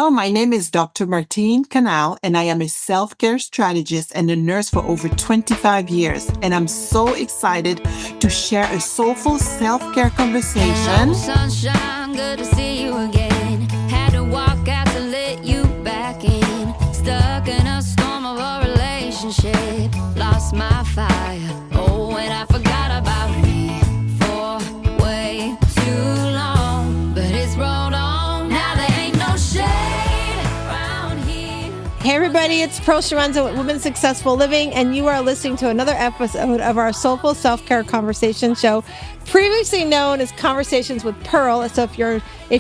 Hello, my name is Dr. Martine Canal, and I am a self care strategist and a nurse for over 25 years. And I'm so excited to share a soulful self care conversation. Hello, sunshine, good to see you again. Had to walk out to let you back in. Stuck in a storm of a relationship. Lost my fire. Oh, and I forgot about me for way too long. But it's rolled on. Now there ain't no shade around here. Hey everybody, it's Chiarenza with Women Successful Living, and you are listening to another episode of our Soulful Self-Care Conversation show, previously known as Conversations with Pearl. So if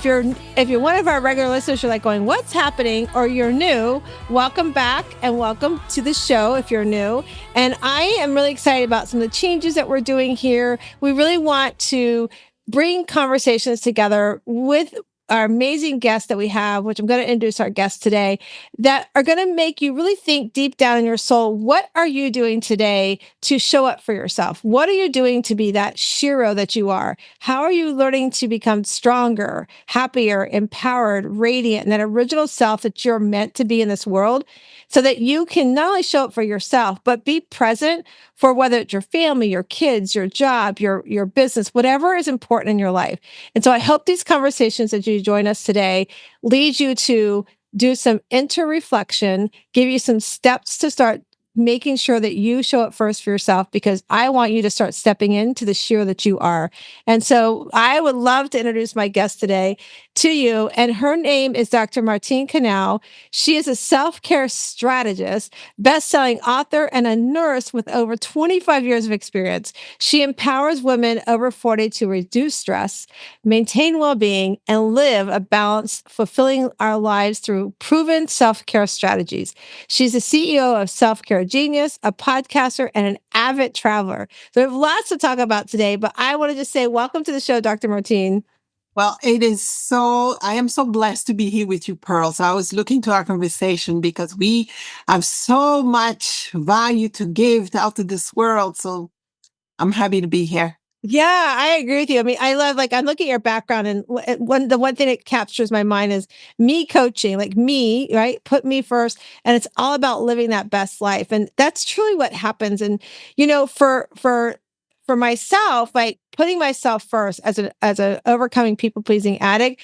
you're one of our regular listeners, you're like going, "What's happening?" or you're new, welcome back and welcome to the show if you're new. And I am really excited about some of the changes that we're doing here. We really want to bring conversations together with our amazing guests that we have, which I'm going to introduce our guests today, that are going to make you really think deep down in your soul, what are you doing today to show up for yourself? What are you doing to be that Shiro that you are? How are you learning to become stronger, happier, empowered, radiant, and that original self that you're meant to be in this world, so that you can not only show up for yourself, but be present for whether it's your family, your kids, your job, your business, whatever is important in your life. And so I hope these conversations as you join us today lead you to do some inter-reflection, give you some steps to start making sure that you show up first for yourself, because I want you to start stepping into the Shiro that you are. And so I would love to introduce my guest today to you. And her name is Dr. Martine Canal. She is a self-care strategist, best-selling author, and a nurse with over 25 years of experience. She empowers women over 40 to reduce stress, maintain well-being, and live a balanced, fulfilling our lives through proven self-care strategies. She's the CEO of Self-Care Genius, a podcaster, and an avid traveler. So we have lots to talk about today, but I want to just say welcome to the show, Dr. Martine. Well, I am so blessed to be here with you, Pearl. So I was looking to our conversation because we have so much value to give out to this world. So I'm happy to be here. Yeah, I agree with you. I mean, I love, I'm looking at your background, and the one thing that captures my mind is me coaching, like me, right? Put me first. And it's all about living that best life. And that's truly what happens. And, for myself, like putting myself first as a overcoming people pleasing addict,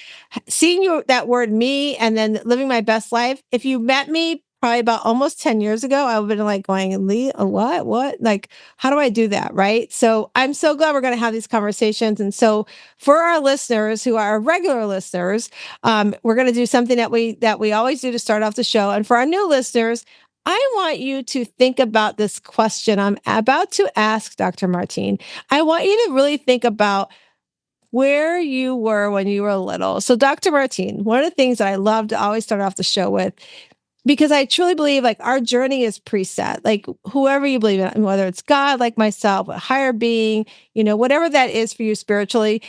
seeing that word me and then living my best life. If you met me probably about almost 10 years ago, I would have been like going, "Lee, what? Like, how do I do that?" Right. So I'm so glad we're going to have these conversations. And so for our listeners who are regular listeners, we're going to do something that we always do to start off the show. And for our new listeners, I want you to think about this question I'm about to ask Dr. Martine. I want you to really think about where you were when you were little. So, Dr. Martine, one of the things that I love to always start off the show with, because I truly believe like our journey is preset, like whoever you believe in, whether it's God, like myself, a higher being, whatever that is for you spiritually,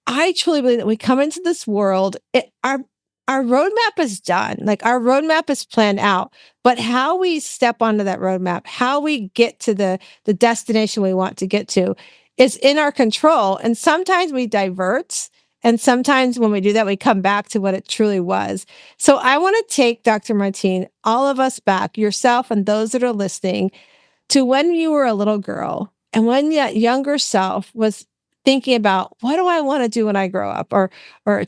I truly believe that we come into this world, our roadmap is done. Like our roadmap is planned out, but how we step onto that roadmap, how we get to the destination we want to get to is in our control. And sometimes we divert. And sometimes when we do that, we come back to what it truly was. So I want to take Dr. Martine, all of us back, yourself and those that are listening, to when you were a little girl and when that younger self was thinking about, what do I want to do when I grow up? Or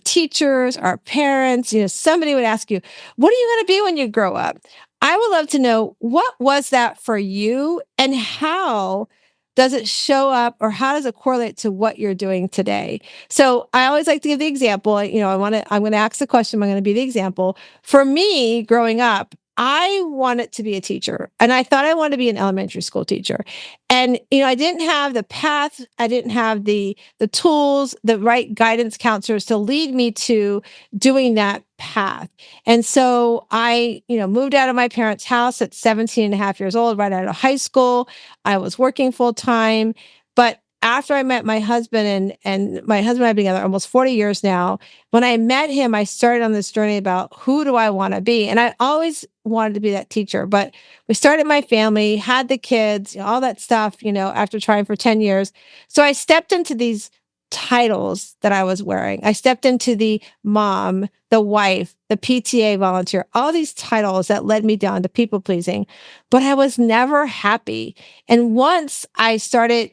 teachers, our parents, somebody would ask you, what are you going to be when you grow up? I would love to know, what was that for you, and how does it show up, or how does it correlate to what you're doing today? So I always like to give the example. I'm going to ask the question. I'm going to be the example. For me, growing up, I wanted to be a teacher, and I thought I wanted to be an elementary school teacher. And, I didn't have the path. I didn't have the tools, the right guidance counselors to lead me to doing that path. And so I, moved out of my parents' house at 17 and a half years old, right out of high school. I was working full time, but after I met my husband, and my husband and I have been together almost 40 years now, when I met him, I started on this journey about who do I want to be? And I always wanted to be that teacher, but we started my family, had the kids, all that stuff, after trying for 10 years. So I stepped into these titles that I was wearing. I stepped into the mom, the wife, the PTA volunteer, all these titles that led me down to people pleasing, but I was never happy. And once I started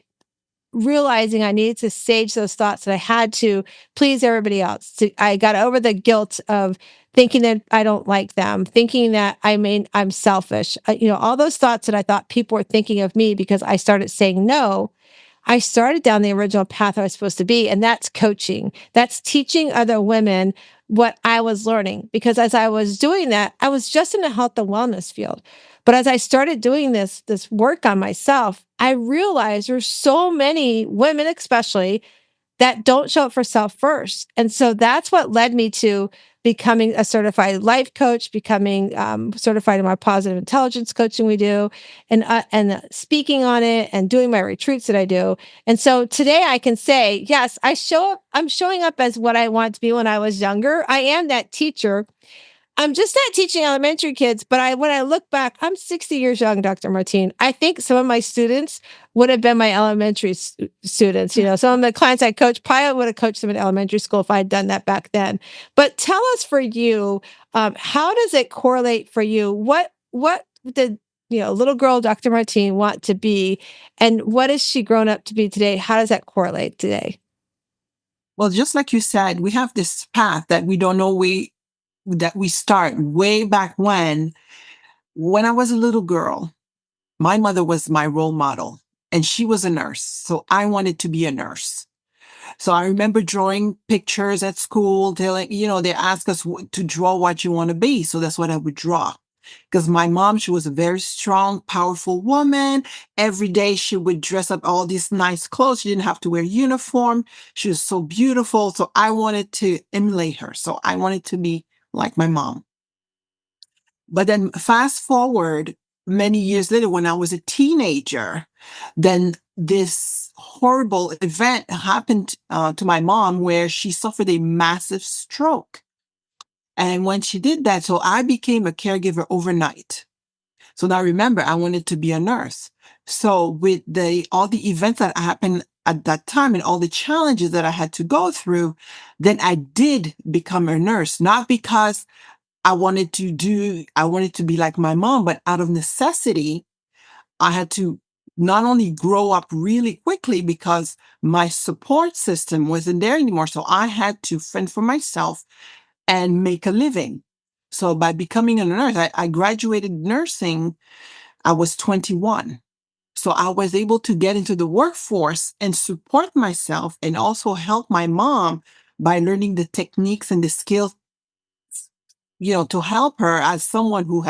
realizing I needed to sage those thoughts that I had to please everybody else. I got over the guilt of thinking that I don't like them, thinking that I'm selfish. All those thoughts that I thought people were thinking of me because I started saying no. I started down the original path I was supposed to be, and that's coaching. That's teaching other women what I was learning. Because as I was doing that, I was just in the health and wellness field. But as I started doing this work on myself, I realized there's so many women, especially, that don't show up for self first. And so that's what led me to becoming a certified life coach, becoming certified in my positive intelligence coaching we do, and speaking on it and doing my retreats that I do. And so today I can say, yes, I'm showing up as what I want to be when I was younger. I am that teacher. I'm just not teaching elementary kids, but when I look back, I'm 60 years young, Dr. Martine. I think some of my students would have been my elementary students. Some of the clients I coach probably would have coached them in elementary school if I had done that back then. But tell us for you, how does it correlate for you? What did little girl Dr. Martine want to be, and what is she grown up to be today? How does that correlate today? Well, just like you said, we have this path that we don't know that we start way back when. When I was a little girl, my mother was my role model and she was a nurse. So I wanted to be a nurse. So I remember drawing pictures at school, telling, they ask us to draw what you want to be. So that's what I would draw. Because my mom, she was a very strong, powerful woman. Every day she would dress up all these nice clothes. She didn't have to wear uniform. She was so beautiful. So I wanted to emulate her. So I wanted to be like my mom. But then fast forward many years later, when I was a teenager, then this horrible event happened to my mom where she suffered a massive stroke. And when she did that, so I became a caregiver overnight. So now remember, I wanted to be a nurse. So with all the events that happened at that time and all the challenges that I had to go through, then I did become a nurse, not because I wanted to be like my mom, but out of necessity, I had to not only grow up really quickly because my support system wasn't there anymore. So I had to fend for myself and make a living. So by becoming a nurse, I graduated nursing. I was 21. So I was able to get into the workforce and support myself and also help my mom by learning the techniques and the skills, to help her as someone who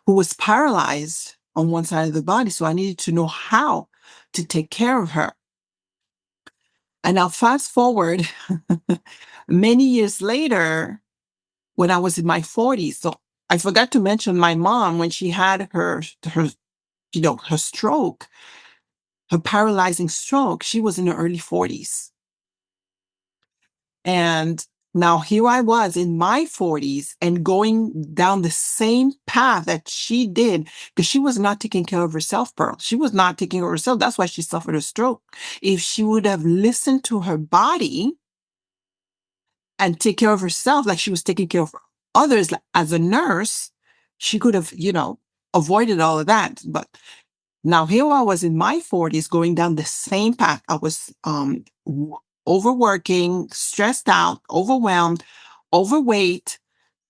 was paralyzed on one side of the body. So I needed to know how to take care of her. And now fast forward many years later, when I was in my 40s. So I forgot to mention my mom when she had her stroke, her paralyzing stroke, she was in her early 40s. And now here I was in my 40s and going down the same path that she did because she was not taking care of herself, Pearl. She was not taking care of herself. That's why she suffered a stroke. If she would have listened to her body and take care of herself like she was taking care of others as a nurse, she could have, avoided all of that. But now here I was in my 40s going down the same path. I was overworking, stressed out, overwhelmed, overweight,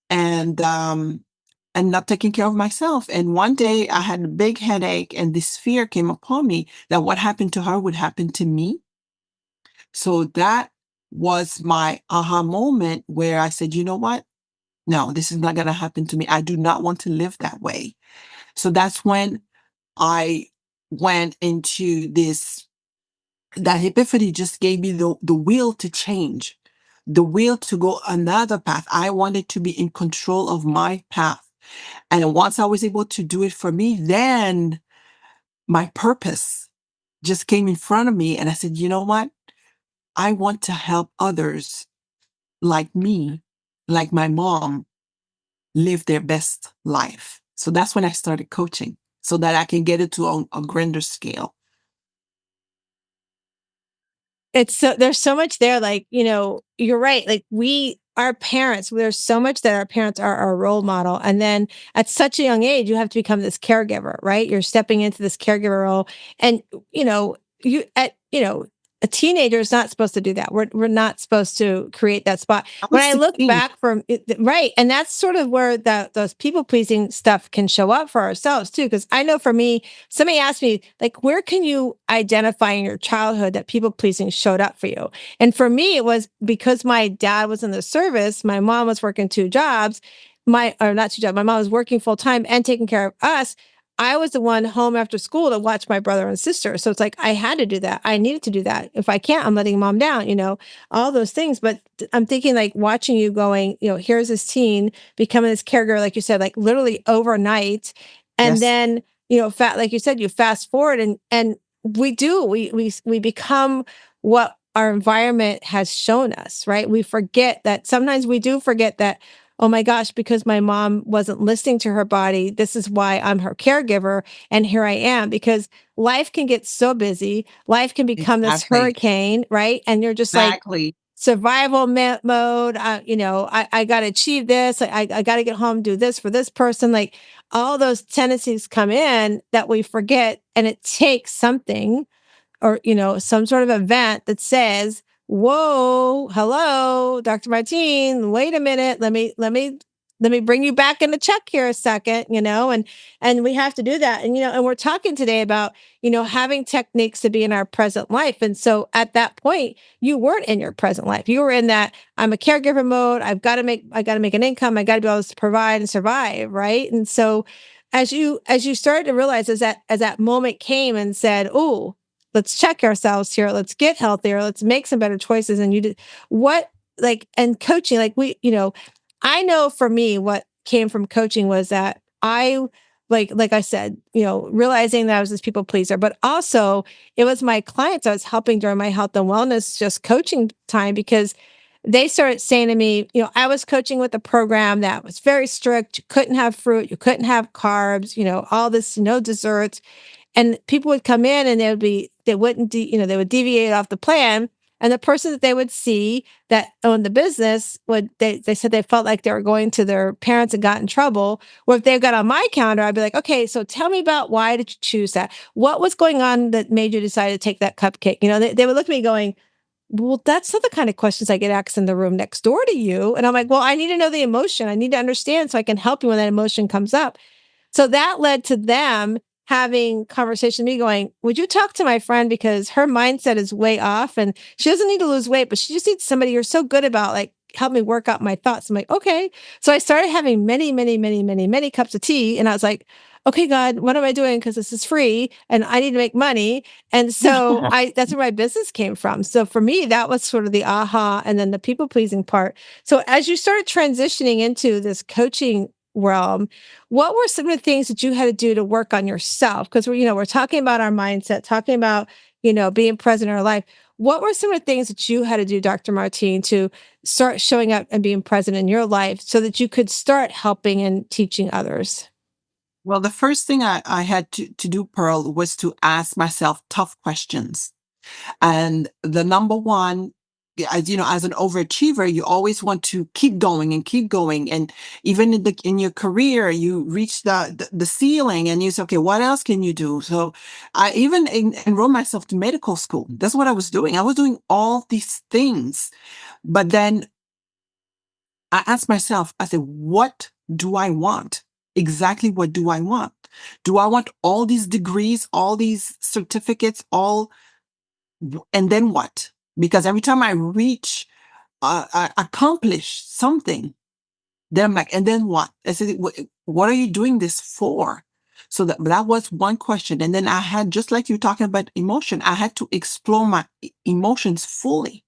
and not taking care of myself. And one day I had a big headache and this fear came upon me that what happened to her would happen to me. So that was my aha moment where I said, you know what? No, this is not going to happen to me. I do not want to live that way. So that's when I went into that epiphany just gave me the will to change, the will to go another path. I wanted to be in control of my path. And once I was able to do it for me, then my purpose just came in front of me. And I said, you know what? I want to help others like me, like my mom, live their best life. So that's when I started coaching so that I can get it to a grander scale. It's so there's so much there, like, you're right, like, our parents, there's so much that our parents are our role model, and then at such a young age, you have to become this caregiver, right? You're stepping into this caregiver role, and, you know, a teenager is not supposed to do that. We're not supposed to create that spot. I When was I look 16. back from it, right, and that's sort of where those people pleasing stuff can show up for ourselves too. Because I know for me, somebody asked me, like, where can you identify in your childhood that people pleasing showed up for you? And for me, it was because my dad was in the service, my mom was working two jobs, or not two jobs, my mom was working full time and taking care of us. I was the one home after school to watch my brother and sister. So it's like I had to do that. I needed to do that. If I can't, I'm letting mom down, all those things. But I'm thinking, like, watching you going, here's this teen becoming this caregiver, like you said, like literally overnight. And Yes, then, like you said, you fast forward, and we become what our environment has shown us, right? We forget that sometimes we do forget that, oh my gosh, because my mom wasn't listening to her body, this is why I'm her caregiver. And here I am, because life can get so busy. Life can become this exactly. hurricane, right? And you're just like Exactly. survival mode. I got to achieve this. I got to get home, do this for this person. Like all those tendencies come in that we forget. And it takes something, or some sort of event that says, whoa, hello, Dr. Martine, wait a minute, let me bring you back in the check here a second, and we have to do that. And and we're talking today about having techniques to be in our present life. And so at that point, you weren't in your present life. You were in that I'm a caregiver mode. I got to make an income. I got to be able to provide and survive, right? And so as you started to realize, as that moment came and said, oh, let's check ourselves here. Let's get healthier. Let's make some better choices. And you did what, like, and coaching, like I know for me, what came from coaching was that like I said, realizing that I was this people pleaser, but also it was my clients I was helping during my health and wellness, just coaching time, because they started saying to me, I was coaching with a program that was very strict. You couldn't have fruit, you couldn't have carbs, all this, no desserts. And people would come in and they wouldn't, they would deviate off the plan. And the person that they would see that owned the business they said they felt like they were going to their parents and got in trouble. Or if they got on my calendar, I'd be like, okay, so tell me about, why did you choose that? What was going on that made you decide to take that cupcake? They would look at me going, well, that's not the kind of questions I get asked in the room next door to you. And I'm like, well, I need to know the emotion. I need to understand so I can help you when that emotion comes up. So that led to them having conversation with me going, would you talk to my friend, because her mindset is way off and she doesn't need to lose weight, but she just needs somebody, you're so good about, like, help me work out my thoughts. I'm like, okay. So I started having many, many, many, many, many cups of tea. And I was like, okay, God, what am I doing? Because this is free and I need to make money. And so that's where my business came from. So for me, that was sort of the aha, and then the people pleasing part. So as you started transitioning into this coaching realm, what were some of the things that you had to do to work on yourself? Because we're talking about our mindset, talking about, being present in our life. What were some of the things that you had to do, Dr. Martine, to start showing up and being present in your life so that you could start helping and teaching others? Well, the first thing I had to do, Pearl, was to ask myself tough questions. And the number one, as an overachiever, you always want to keep going and keep going. And even in your career, you reach the ceiling and you say, okay, what else can you do? So I even enrolled myself to medical school. That's what I was doing. I was doing all these things. But then I asked myself, I said, what do I want? Exactly what do I want? Do I want all these degrees, all these certificates, and then what? Because every time I accomplish something, then I'm like, and then what? I said, what are you doing this for? So that was one question. And then I had, just like you're talking about emotion, I had to explore my emotions fully,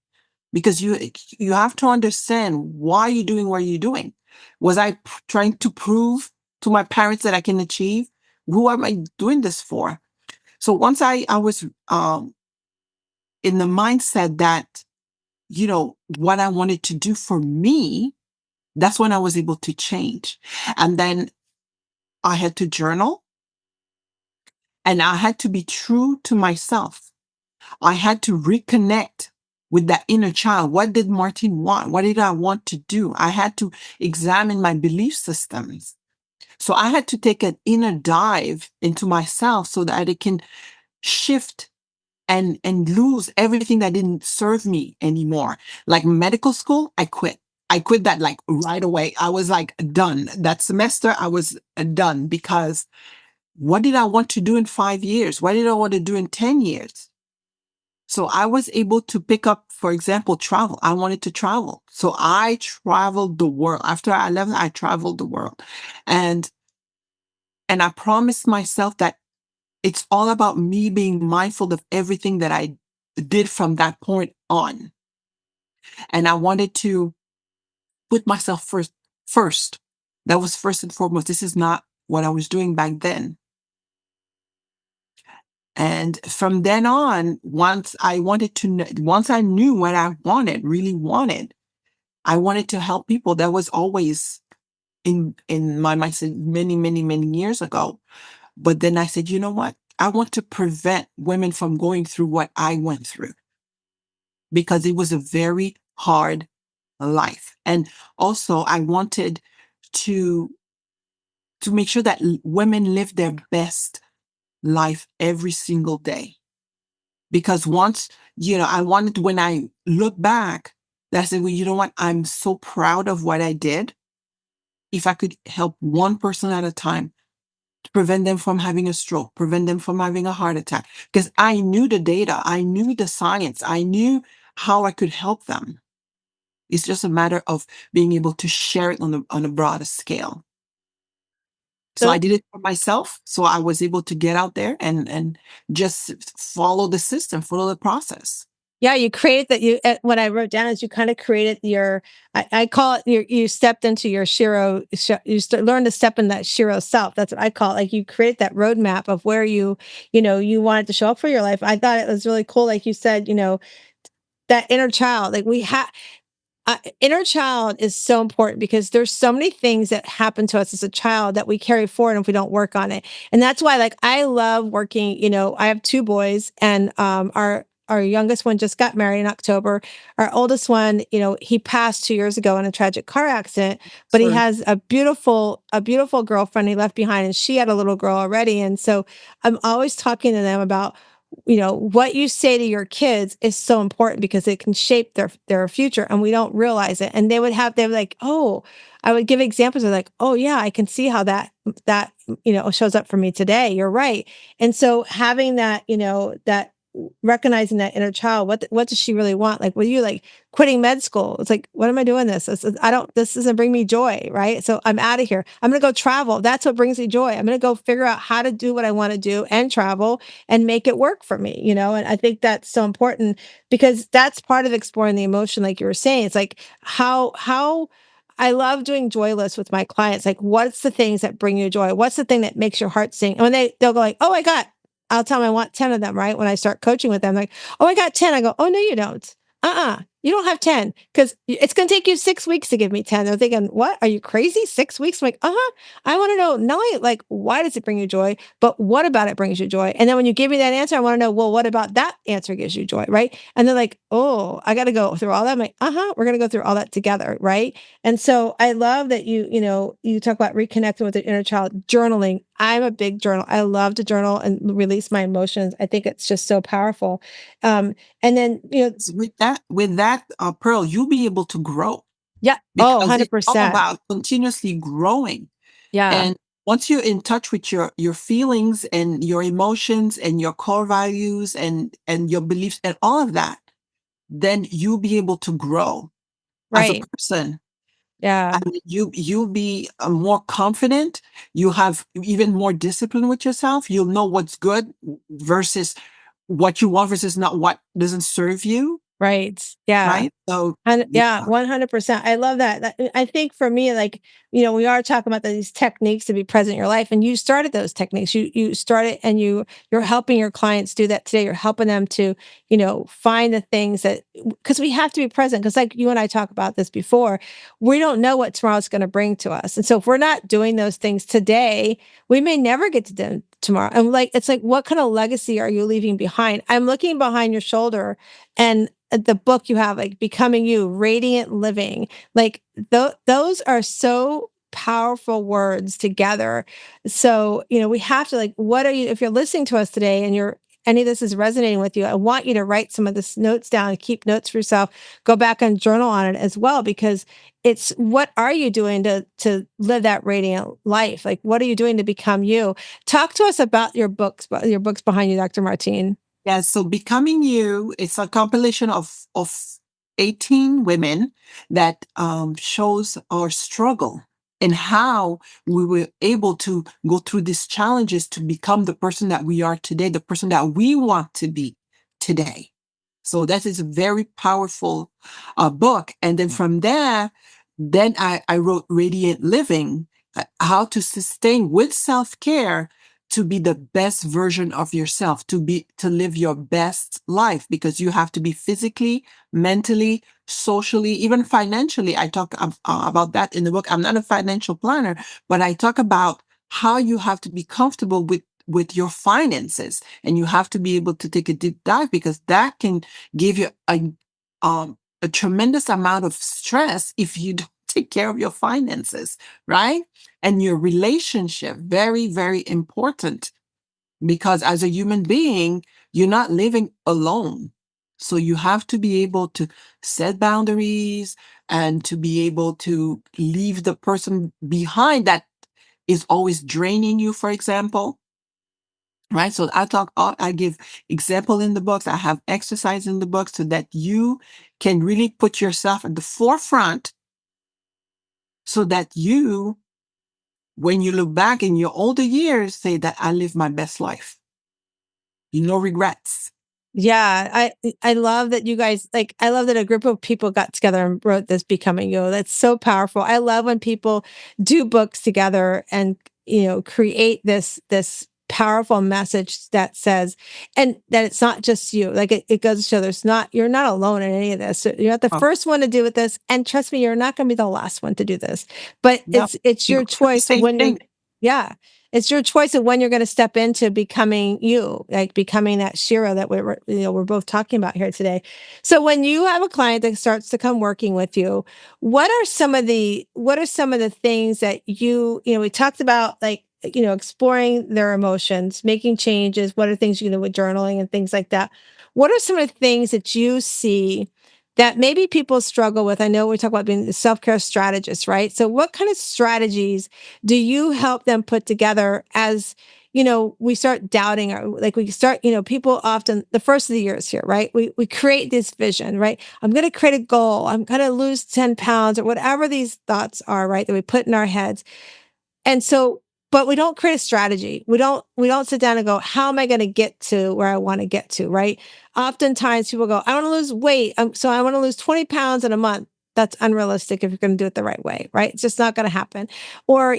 because you have to understand why you're doing what you're doing. Was I trying to prove to my parents that I can achieve? Who am I doing this for? So once I was in the mindset that, what I wanted to do for me, that's when I was able to change. And then I had to journal, and I had to be true to myself. I had to reconnect with that inner child. What did Martine want? What did I want to do? I had to examine my belief systems. So I had to take an inner dive into myself so that I can shift and lose everything that didn't serve me anymore. Like medical school, I quit. I quit that like right away. I was like done. That semester, I was done because what did I want to do in 5 years? What did I want to do in 10 years? So I was able to pick up, for example, travel. I wanted to travel. So I traveled the world. After I left, I traveled the world. And and I promised myself that it's all about me being mindful of everything that I did from that point on. And I wanted to put myself first. That was first and foremost. This is not what I was doing back then. And from then on, once I knew what I wanted, really wanted, I wanted to help people. That was always in my mindset many, many, many years ago. But then I said, you know what? I want to prevent women from going through what I went through because it was a very hard life. And also I wanted to make sure that women live their best life every single day. Because once, I wanted, when I look back, that I said, well, you know what? I'm so proud of what I did. If I could help one person at a time to prevent them from having a stroke, prevent them from having a heart attack, because I knew the data, I knew the science, I knew how I could help them. It's just a matter of being able to share it on a broader scale. So So I did it for myself. So I was able to get out there and just follow the system, follow the process. yeah, you created that. What I wrote down is you kind of created I call it you stepped into your learned to step in that Shiro self. That's what I call it. Like you created that roadmap of where you wanted to show up for your life. I thought it was really cool. Like you said, that inner child, like we have, inner child is so important because there's so many things that happen to us as a child that we carry forward if we don't work on it. And that's why, like, I love working. I have two boys, and our youngest one just got married in October. Our oldest one, he passed 2 years ago in a tragic car accident, but he So has a beautiful girlfriend he left behind, and she had a little girl already. And so I'm always talking to them about what you say to your kids is so important because it can shape their future, and we don't realize it. And they were like, oh, I would give examples of like, oh yeah, I can see how that shows up for me today. You're right. And so having that recognizing that inner child, what does she really want? Like with you, like quitting med school, it's like, what am I doing this doesn't bring me joy, right? So I'm out of here. I'm gonna go travel. That's what brings me joy. I'm gonna go figure out how to do what I want to do and travel and make it work for me, and I think that's so important because that's part of exploring the emotion. Like you were saying, it's like how I love doing joy lists with my clients. Like, what's the things that bring you joy? What's the thing that makes your heart sing? And when they'll go like, oh, I'll tell them I want 10 of them, right? When I start coaching with them, like, oh, I got 10. I go, oh, no, you don't. You don't have 10 because it's going to take you 6 weeks to give me 10. They're thinking, what? Are you crazy? 6 weeks? I'm like, I want to know, not only like, why does it bring you joy, but what about it brings you joy? And then when you give me that answer, I want to know, well, what about that answer gives you joy, right? And they're like, oh, I got to go through all that. I'm like, we're going to go through all that together, right? And so I love that you talk about reconnecting with the inner child, journaling. I'm a big journal. I love to journal and release my emotions. I think it's just so powerful. And then, with that, Pearl, you'll be able to grow yeah. Oh, because it's all 100%. about continuously growing. Yeah. And once you're in touch with your feelings and your emotions and your core values and your beliefs and all of that, then you'll be able to grow as a Right. person. Yeah. And you'll be more confident. You have even more discipline with yourself. You'll know what's good versus what you want versus not what doesn't serve you, Right. Yeah. right? So And yeah, yeah, 100%. I love that. I think for me, like, we are talking about these techniques to be present in your life, and you started those techniques. You started, and you're helping your clients do that today. You're helping them to, find the things that, because we have to be present. Because like you and I talked about this before, we don't know what tomorrow's going to bring to us, and so if we're not doing those things today, we may never get to them tomorrow? And like, it's like, what kind of legacy are you leaving behind? I'm looking behind your shoulder, and the book you have, like Becoming You, Radiant Living, like those are so powerful words together. So, we have to, like, what are you, if you're listening to us today and any of this is resonating with you, I want you to write some of this notes down and keep notes for yourself. Go back and journal on it as well, because it's, what are you doing to live that radiant life? Like, what are you doing to become you? Talk to us about your books behind you, Dr. Martine. Yeah, so Becoming You, it's a compilation of 18 women that shows our struggle and how we were able to go through these challenges to become the person that we are today, the person that we want to be today. So that is a very powerful book. And then from there, then I wrote Radiant Living, how to sustain with self-care to be the best version of yourself, to live your best life, because you have to be physically, mentally, socially, even financially. I talk about that in the book. I'm not a financial planner, but I talk about how you have to be comfortable with your finances, and you have to be able to take a deep dive, because that can give you a tremendous amount of stress if you don't take care of your finances, right? And your relationship, very, very important, because as a human being, you're not living alone. So you have to be able to set boundaries and to be able to leave the person behind that is always draining you, for example. Right. So I give example in the books. I have exercise in the books so that you can really put yourself at the forefront, so that you, when you look back in your older years, say that I live my best life. No regrets. Yeah, I love that you guys, like, I love that a group of people got together and wrote this Becoming You. That's so powerful. I love when people do books together and, create this powerful message that says, and that it's not just you. Like, it goes to show you're not alone in any of this. So you're not the Oh, first one to do with this. And trust me, you're not going to be the last one to do this. But no, it's you your go through the choice same when thing. yeah. It's your choice of when you're going to step into becoming you, like becoming that Shira that we're both talking about here today. So when you have a client that starts to come working with you, what are some of the things that we talked about, like, exploring their emotions, making changes, what are things with journaling and things like that. What are some of the things that you see that maybe people struggle with? I know we talk about being the self-care strategist, right? So what kind of strategies do you help them put together as, we start doubting, or like we start, people often, the first of the year is here, right? We create this vision, right? I'm going to create a goal. I'm going to lose 10 pounds, or whatever these thoughts are, right? That we put in our heads. And so, but we don't create a strategy. We don't sit down and go, how am I going to get to where I want to get to? Right. Oftentimes people go, I want to lose weight. So I want to lose 20 pounds in a month. That's unrealistic if you're going to do it the right way. Right. It's just not going to happen. Or,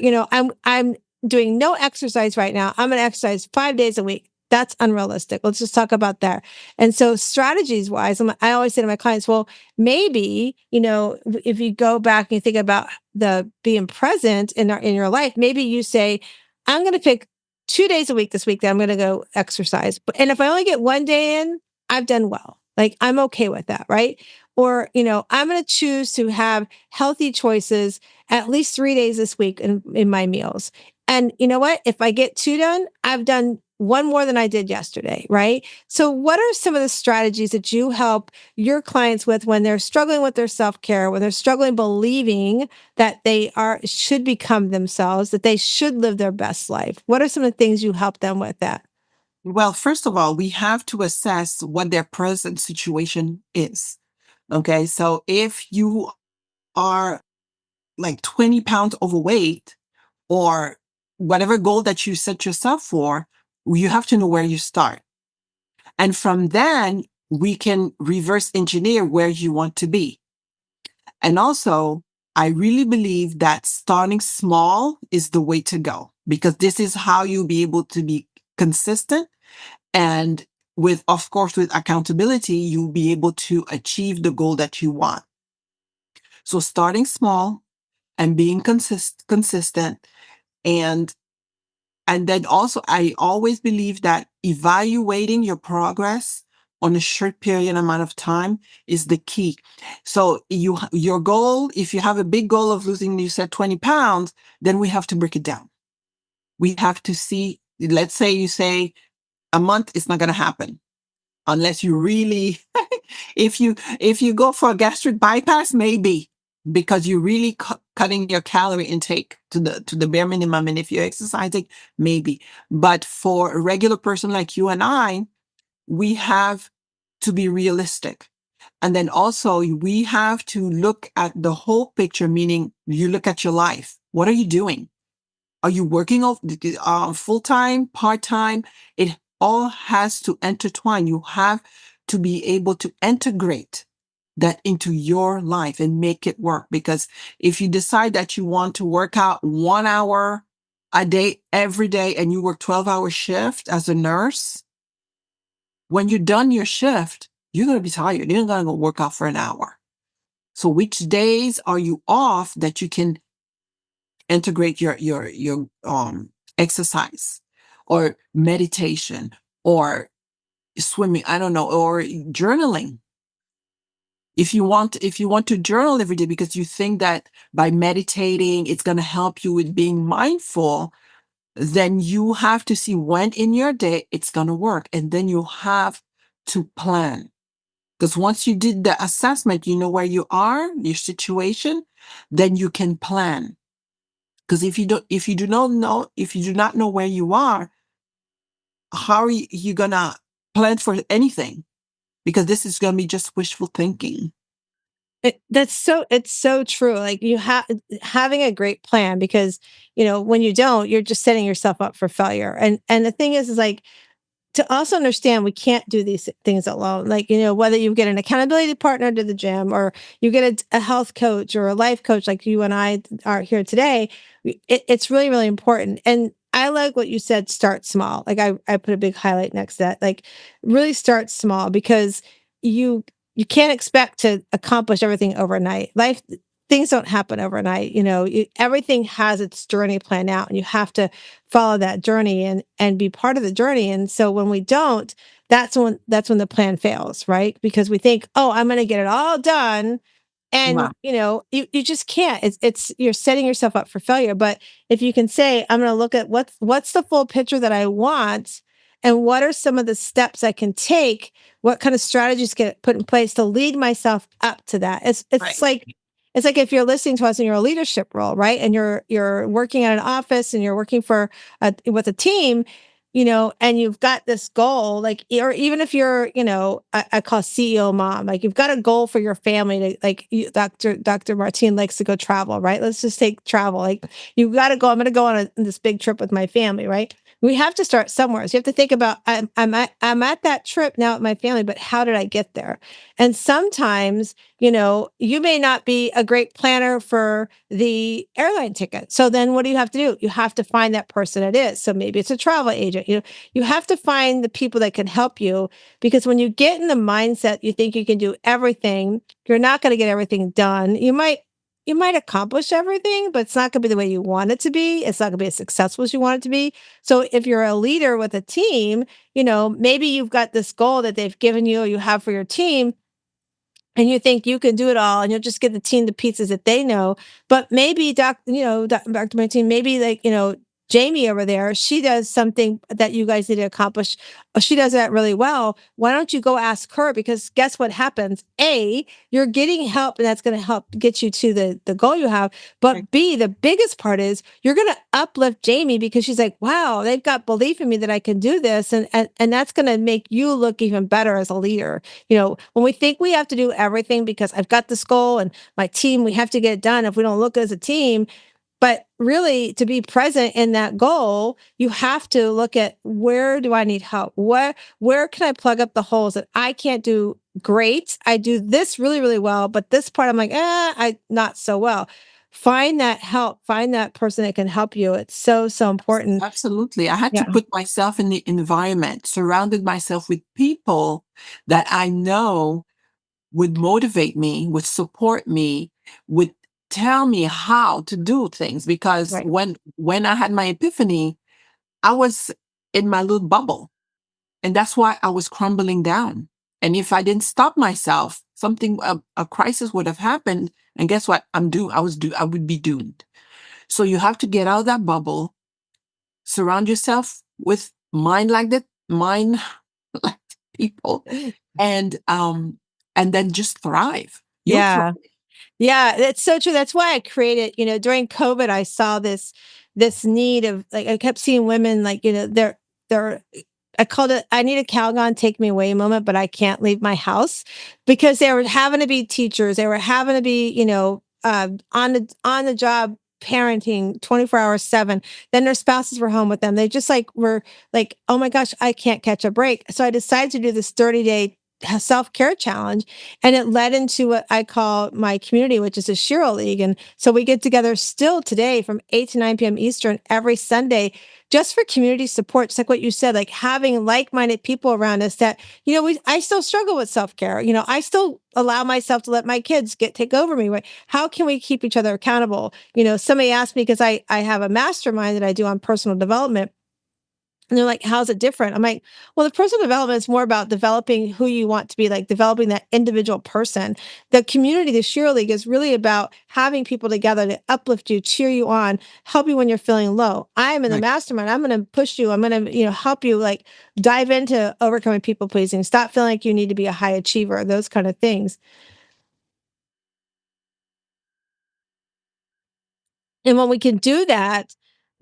I'm doing no exercise right now. I'm going to exercise 5 days a week. That's unrealistic. Let's just talk about that. And so strategies wise, I always say to my clients, well, maybe, if you go back and you think about the being present in your life, maybe you say, I'm going to pick 2 days a week this week that I'm going to go exercise. And if I only get one day in, I've done well. Like, I'm okay with that, right? Or, I'm going to choose to have healthy choices at least 3 days this week in my meals. And you know what? If I get two done, I've done one more than I did yesterday, right? So what are some of the strategies that you help your clients with when they're struggling with their self-care, when they're struggling believing that they should become themselves, that they should live their best life? What are some of the things you help them with that? Well, first of all, we have to assess what their present situation is. Okay. So if you are like 20 pounds overweight, or whatever goal that you set yourself for, you have to know where you start. And from then, we can reverse engineer where you want to be. And also, I really believe that starting small is the way to go, because this is how you'll be able to be consistent. And of course, with accountability, you'll be able to achieve the goal that you want. So starting small and being consistent, and And then also, I always believe that evaluating your progress on a short period amount of time is the key. So your goal, if you have a big goal of losing, you said 20 pounds, then we have to break it down. We have to see, let's say you say a month, it's not going to happen unless you really, if you go for a gastric bypass, maybe because you're really cutting your calorie intake to the bare minimum. And if you're exercising, maybe. But for a regular person like you and I, we have to be realistic. And then also we have to look at the whole picture, meaning you look at your life. What are you doing? Are you working full time, part time? It all has to intertwine. You have to be able to integrate that into your life and make it work. Because if you decide that you want to work out 1 hour a day, every day, and you work 12-hour shift as a nurse, when you're done your shift, you're going to be tired. You're going to go work out for an hour. So which days are you off that you can integrate your exercise or meditation or swimming, I don't know, or journaling? If you want to journal every day because you think that by meditating it's going to help you with being mindful, then you have to see when in your day it's going to work, and then you have to plan. Because once you did the assessment, you know where you are, your situation, then you can plan. Because if you do not know where you are, how are you gonna plan for anything? Because this is gonna be just wishful thinking. It's so true. Like you have having a great plan, because when you don't, you're just setting yourself up for failure. And the thing is like, to also understand we can't do these things alone. Like, whether you get an accountability partner to the gym, or you get a health coach or a life coach like you and I are here today, it's really, really important. And I like what you said, start small. Like I put a big highlight next to that. Like really start small, because you can't expect to accomplish everything overnight. Things don't happen overnight. Everything has its journey planned out, and you have to follow that journey and be part of the journey. And so when we don't, that's when the plan fails, right? Because we think, oh, I'm going to get it all done. And Wow. you just can't. It's you're setting yourself up for failure. But if you can say, I'm going to look at what's the full picture that I want, and what are some of the steps I can take, what kind of strategies get put in place to lead myself up to that. Right. It's like if you're listening to us and you're a leadership role, right? And you're working at an office and you're working with a team, and you've got this goal, like, or even if you're, I call CEO mom, like you've got a goal for your family to, like, Dr. Martine likes to go travel, right? Let's just take travel. Like you got to go, I'm going to go on this big trip with my family, right? We have to start somewhere. So you have to think about, I'm at that trip now with my family, but how did I get there? And sometimes, you may not be a great planner for the airline ticket. So then what do you have to do? You have to find that person it is. So maybe it's a travel agent. You have to find the people that can help you, because when you get in the mindset, you think you can do everything, you're not going to get everything done. You might accomplish everything, but it's not going to be the way you want it to be. It's not going to be as successful as you want it to be. So if you're a leader with a team, maybe you've got this goal that they've given you or you have for your team, and you think you can do it all, and you'll just give the team the pizzas that they know. But maybe Dr. Martine, maybe like, Jamie over there, she does something that you guys need to accomplish. She does that really well. Why don't you go ask her? Because guess what happens? A, you're getting help, and that's going to help get you to the goal you have. Right. But B, the biggest part is you're going to uplift Jamie, because she's like, wow, they've got belief in me that I can do this. And that's going to make you look even better as a leader. When we think we have to do everything because I've got this goal and my team, we have to get it done. If we don't look as a team, but really, to be present in that goal, you have to look at, where do I need help? Where can I plug up the holes that I can't do great? I do this really, really well, but this part I'm like, I not so well. Find that help. Find that person that can help you. It's so, so important. Absolutely. I had to Yeah. put myself in the environment, surrounded myself with people that I know would motivate me, would support me, would tell me how to do things. Because Right. when I had my epiphany, I was in my little bubble. And that's why I was crumbling down. And if I didn't stop myself, something, a crisis would have happened. And guess what? I would be doomed. So you have to get out of that bubble, surround yourself with mind like people, and then just thrive. You'll thrive. Yeah. Yeah, that's so true. That's why I created, during COVID, I saw this need of, like, I kept seeing women, like, they're I called it, I need a Calgon take me away moment, but I can't leave my house, because they were having to be teachers. They were having to be, on the job parenting 24 hours 7. Then their spouses were home with them. They just like were like, oh my gosh, I can't catch a break. So I decided to do this 30-day self-care challenge, and it led into what I call my community, which is a Shiro League. And so we get together still today from 8 to 9 p.m. Eastern every Sunday, just for community support. Just like what you said, like having like-minded people around us that, I still struggle with self-care. I still allow myself to let my kids take over me. Right? How can we keep each other accountable? Somebody asked me, because I have a mastermind that I do on personal development. And they're like, how's it different? I'm like, well, the personal development is more about developing who you want to be, like developing that individual person. The community, the Shiro League, is really about having people together to uplift you, cheer you on, help you when you're feeling low. I'm in the Right. mastermind. I'm going to push you. I'm going to, help you, like, dive into overcoming people pleasing. Stop feeling like you need to be a high achiever, those kind of things. And when we can do that,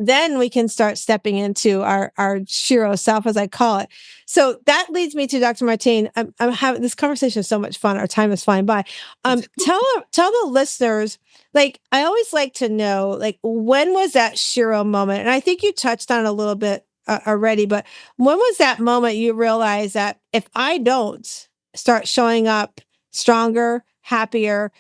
then we can start stepping into our Shiro self, as I call it. So that leads me to Dr. Martine. I'm having this conversation is so much fun. Our time is flying by. Tell the listeners, like, I always like to know, like, when was that Shiro moment? And I think you touched on it a little bit already, but when was that moment you realized that if I don't start showing up stronger, happier,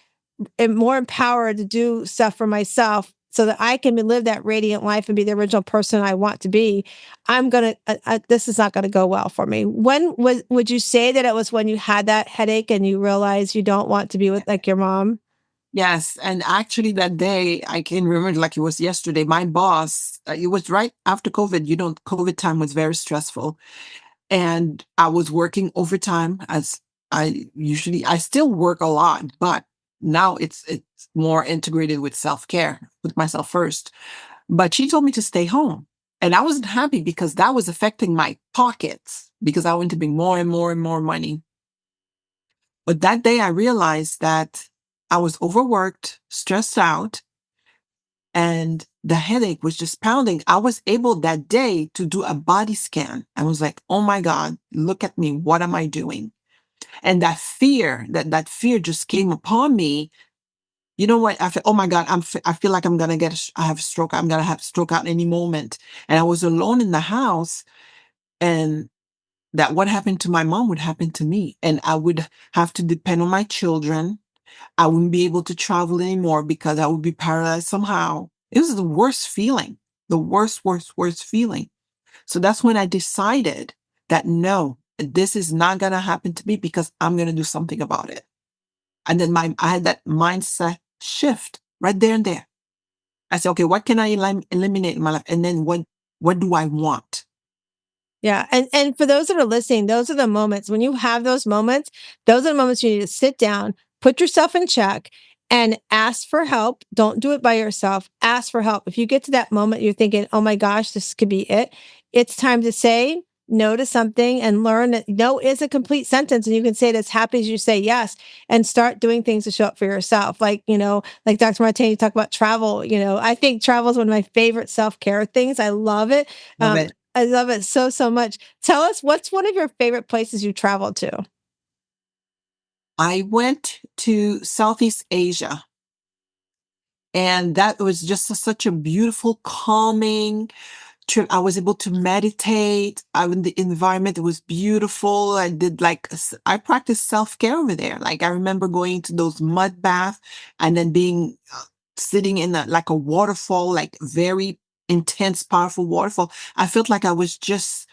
and more empowered to do stuff for myself, so that I can live that radiant life and be the original person I want to be, I'm going to, this is not going to go well for me. Would you say that it was when you had that headache and you realized you don't want to be with, like, your mom? Yes. And actually, that day, I can remember like it was yesterday. My boss, it was right after COVID. COVID time was very stressful. And I was working overtime, as I still work a lot, but now it's more integrated with self-care, with myself first. But she told me to stay home. And I wasn't happy because that was affecting my pockets, because I wanted to make more and more and more money. But that day I realized that I was overworked, stressed out, and the headache was just pounding. I was able that day to do a body scan. I was like, oh my God, look at me. What am I doing? And that fear just came upon me. You know what? I feel, oh my God, I feel like I'm going to I have a stroke. I'm going to have a stroke out any moment. And I was alone in the house, and that what happened to my mom would happen to me. And I would have to depend on my children. I wouldn't be able to travel anymore because I would be paralyzed somehow. It was the worst feeling, the worst, worst, worst feeling. So that's when I decided that no, this is not going to happen to me, because I'm going to do something about it. And then I had that mindset shift right there and there. I said, okay, what can I eliminate in my life? And then what do I want? Yeah. And for those that are listening, those are the moments when you have those moments, those are the moments you need to sit down, put yourself in check, and ask for help. Don't do it by yourself. Ask for help. If you get to that moment, you're thinking, oh my gosh, this could be it. It's time to say no to something and learn that no is a complete sentence. And you can say it as happy as you say yes, and start doing things to show up for yourself. Like, like Dr. Martin, you talk about travel. I think travel is one of my favorite self-care things. I love it. Love it. I love it so, so much. Tell us, what's one of your favorite places you traveled to? I went to Southeast Asia, and that was just such a beautiful, calming trip. I was able to meditate. The environment was beautiful. I did I practiced self-care over there. Like I remember going to those mud baths, and then being sitting in like a waterfall, like very intense, powerful waterfall. I felt like I was just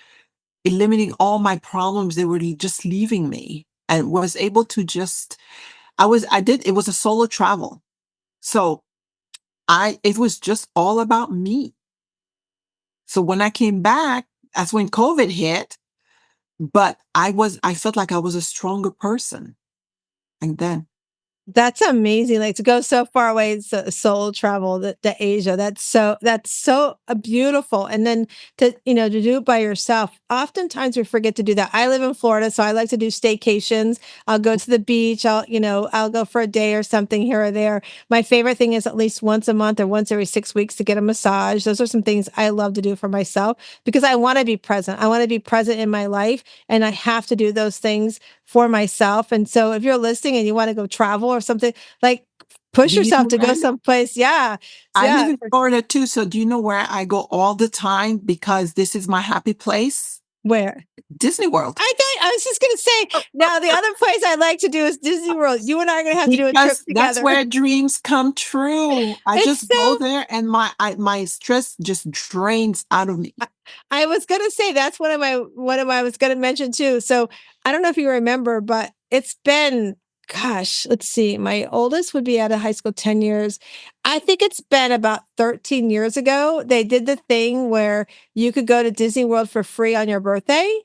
eliminating all my problems. They were just leaving me, and was able to just, it was a solo travel. So it was just all about me. So when I came back, that's when COVID hit. But I felt like I was a stronger person. And then, That's amazing. Like to go so far away, soul travel to Asia. That's so beautiful. And then to do it by yourself. Oftentimes we forget to do that. I live in Florida, so I like to do staycations. I'll go to the beach. I'll go for a day or something here or there. My favorite thing is at least once a month or once every 6 weeks to get a massage. Those are some things I love to do for myself because I want to be present. I want to be present in my life, and I have to do those things for myself. And so if you're listening and you want to go travel or something, like push do you yourself know to where go someplace. Yeah. I live Yeah. in Florida too? So do you know where I go all the time because this is my happy place? Where? Disney World. I was just going to say, now the other place I like to do is Disney World. You and I are going to have to do a trip Because that's together. where dreams come true. I It's just go so there and my stress just drains out of me. I was going to say that's one of my I was going to mention too. So I don't know if you remember, but it's been, gosh, let's see. My oldest would be out of high school 10 years. I think it's been about 13 years ago. They did the thing where you could go to Disney World for free on your birthday.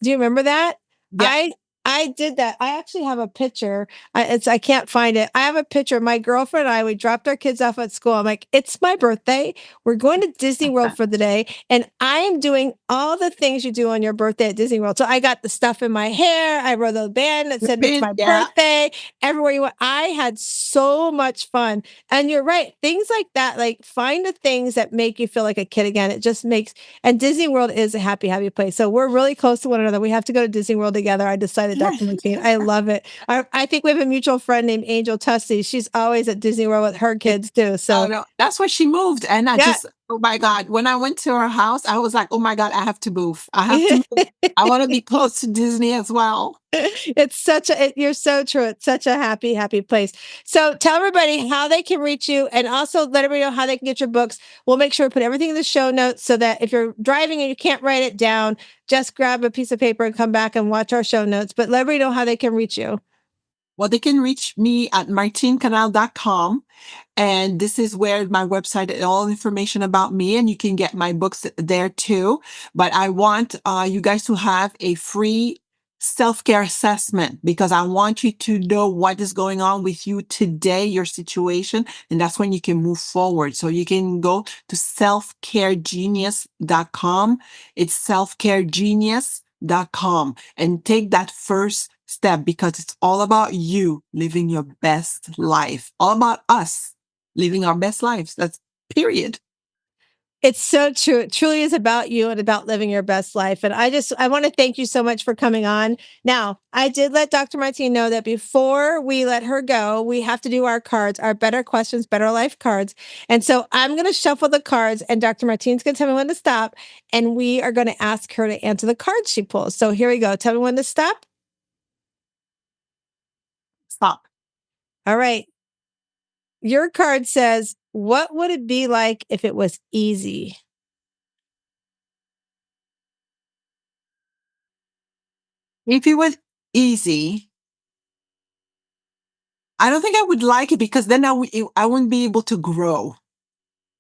Do you remember that? Yeah. I did that. I actually have a picture. I can't find it. I have a picture. My girlfriend and I, we dropped our kids off at school. I'm like, it's my birthday. We're going to Disney World for the day, and I am doing all the things you do on your birthday at Disney World. So I got the stuff in my hair. I wrote a band that said it's my Yeah. birthday. Everywhere you went, I had so much fun. And you're right, things like that. Like find the things that make you feel like a kid again. It just makes and Disney World is a happy, happy place. So we're really close to one another. We have to go to Disney World together. I decided, Dr. Martine. I love it. I think we have a mutual friend named Angel Tussie. She's always at Disney World with her kids too. Oh So no, that's where she moved. And I yeah. just, oh my God, when I went to her house, I was like, oh my God, I have to move. I have to move. I want to be close to Disney as well. You're so true. It's such a happy, happy place. So tell everybody how they can reach you and also let everybody know how they can get your books. We'll make sure we put everything in the show notes so that if you're driving and you can't write it down, just grab a piece of paper and come back and watch our show notes. But let everybody know how they can reach you. Well, they can reach me at martinecanal.com. And this is where my website, all information about me, and you can get my books there too. But I want you guys to have a free self-care assessment because I want you to know what is going on with you today, your situation, and that's when you can move forward. So you can go to selfcaregenius.com. It's selfcaregenius.com and take that first step because it's all about you living your best life, all about us living our best lives. That's period. It's so true. It truly is about you and about living your best life. And I want to thank you so much for coming on. Now, I did let Dr. Martine know that before we let her go, we have to do our cards, our Better Questions, Better Life cards. And so I'm going to shuffle the cards and Dr. Martine's going to tell me when to stop. And we are going to ask her to answer the cards she pulls. So here we go. Tell me when to stop. Stop. All right. Your card says, what would it be like if it was easy? If it was easy, I don't think I would like it because then I wouldn't be able to grow.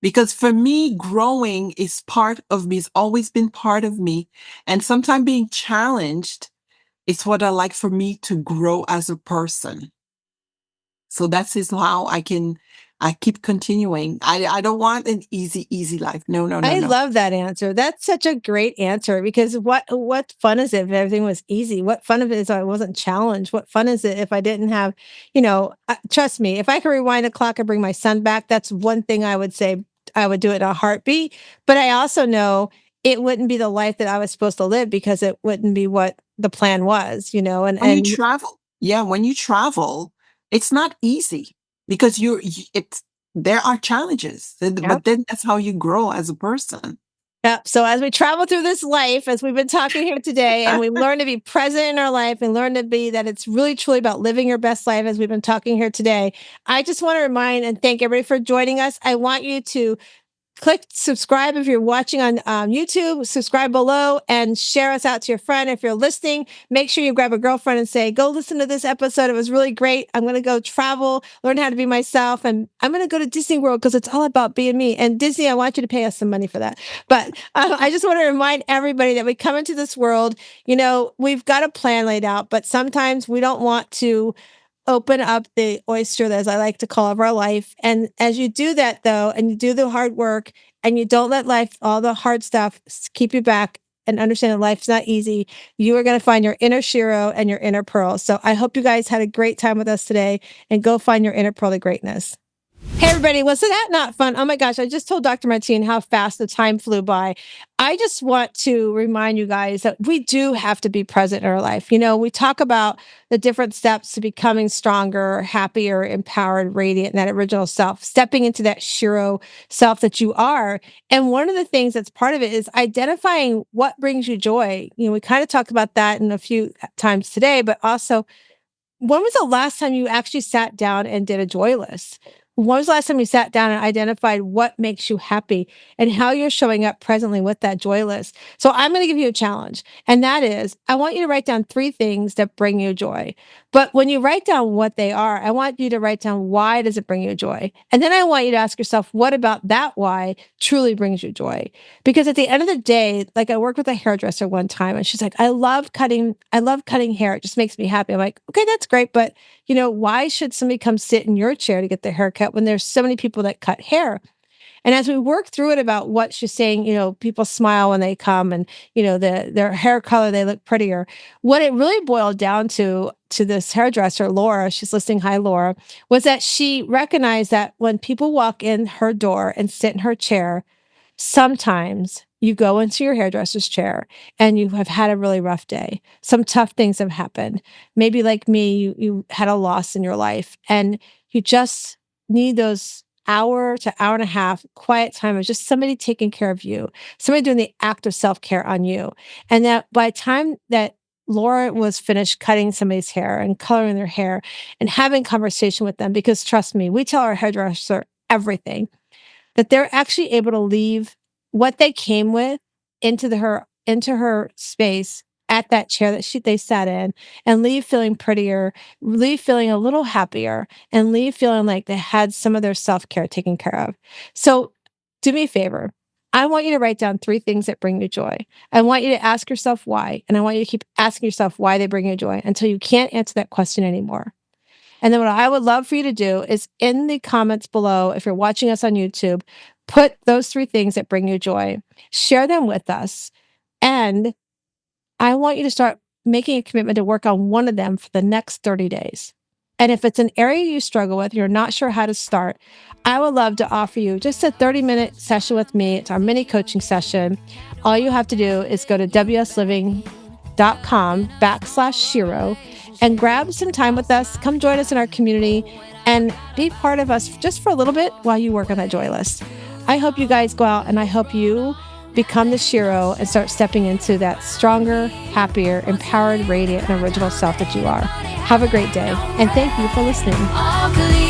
Because for me, growing is part of me. It's always been part of me. And sometimes being challenged is what I like for me to grow as a person. So that's is how I keep continuing. I don't want an easy life. No, no, no, I no. love that answer. That's such a great answer because what fun is it if everything was easy? What fun of it is I wasn't challenged? What fun is it if I didn't have, trust me, if I could rewind a clock and bring my son back, that's one thing I would say I would do it in a heartbeat. But I also know it wouldn't be the life that I was supposed to live because it wouldn't be what the plan was, When you and travel, yeah, when you travel, it's not easy because it's there are challenges, yeah. but then that's how you grow as a person. Yep. So as we travel through this life, as we've been talking here today, and we learn to be present in our life and learn to be that it's really truly about living your best life, as we've been talking here today, I just want to remind and thank everybody for joining us. I want you to Click subscribe if you're watching on YouTube, subscribe below and share us out to your friend. If you're listening, make sure you grab a girlfriend and say, go listen to this episode. It was really great. I'm going to go travel, learn how to be myself. And I'm going to go to Disney World because it's all about being me. And Disney, I want you to pay us some money for that. But I just want to remind everybody that we come into this world, we've got a plan laid out, but sometimes we don't want to open up the oyster, as I like to call, of our life. And as you do that, though, and you do the hard work and you don't let life, all the hard stuff keep you back and understand that life's not easy, you are going to find your inner Shiro and your inner pearl. So I hope you guys had a great time with us today, and go find your inner pearl of greatness. Hey, everybody. Was that not fun? Oh my gosh. I just told Dr. Martine how fast the time flew by. I just want to remind you guys that we do have to be present in our life. We talk about the different steps to becoming stronger, happier, empowered, radiant, and that original self, stepping into that Shiro self that you are. And one of the things that's part of it is identifying what brings you joy. We kind of talked about that in a few times today, but also, when was the last time you actually sat down and did a joy list? When was the last time you sat down and identified what makes you happy and how you're showing up presently with that joy list? So I'm going to give you a challenge. And that is, I want you to write down 3 things that bring you joy. But when you write down what they are, I want you to write down, why does it bring you joy? And then I want you to ask yourself, what about that why truly brings you joy? Because at the end of the day, like, I worked with a hairdresser one time and she's like, I love cutting hair. It just makes me happy. I'm like, okay, that's great. But why should somebody come sit in your chair to get their hair cut when there's so many people that cut hair? And as we work through it about what she's saying, people smile when they come and, their hair color, they look prettier. What it really boiled down to this hairdresser, Laura, she's listening, hi, Laura, was that she recognized that when people walk in her door and sit in her chair, sometimes you go into your hairdresser's chair and you have had a really rough day. Some tough things have happened. Maybe like me, you had a loss in your life and you just need those hour to hour and a half quiet time of just somebody taking care of you, somebody doing the act of self-care on you. And that by the time that Laura was finished cutting somebody's hair and coloring their hair and having conversation with them, because trust me, we tell our hairdresser everything, that they're actually able to leave what they came with into her space at that chair that they sat in, and leave feeling prettier, leave feeling a little happier, and leave feeling like they had some of their self-care taken care of. So do me a favor. I want you to write down 3 things that bring you joy. I want you to ask yourself why, and I want you to keep asking yourself why they bring you joy until you can't answer that question anymore. And then what I would love for you to do is, in the comments below, if you're watching us on YouTube, put those 3 things that bring you joy, share them with us. And I want you to start making a commitment to work on one of them for the next 30 days. And if it's an area you struggle with, you're not sure how to start, I would love to offer you just a 30-minute session with me. It's our mini coaching session. All you have to do is go to wsliving.com/Shiro and grab some time with us. Come join us in our community and be part of us just for a little bit while you work on that joy list. I hope you guys go out and I hope you become the Shiro and start stepping into that stronger, happier, empowered, radiant, and original self that you are. Have a great day. And thank you for listening.